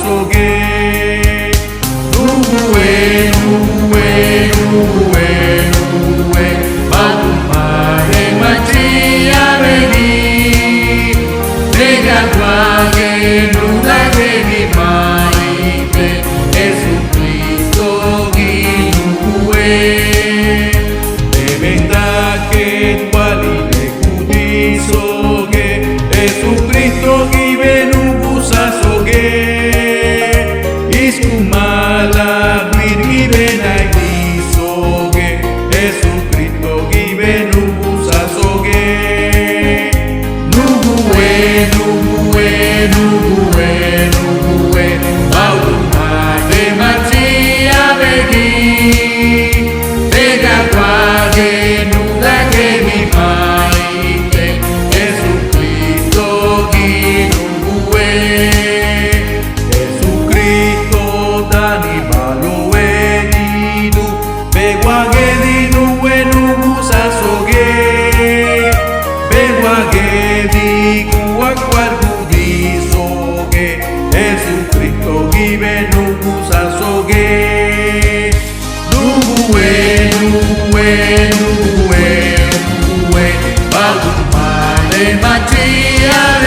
속에 누구의 마음만에 맞지 않으니 내가 과게 누나게 미마이데 예수 그리스도기 누구의 내mendaque cualide cubi soge 예수 그리스도기 venugusa soge iskumala virgi benai soge 예수 그리스도기 venugusa soge 누구의 마음만에 맞지 않으니 내가 과게 누나게 미마이데 예수 그리스도기 누구의 예수 그리스도 다니 발로에 니두 배과게 니누에 누구사 속에 배과게 니구와 꽈르구디 속에 예수 그리스도기 베누구사 속에 누구의 마음만에 맞지 않으니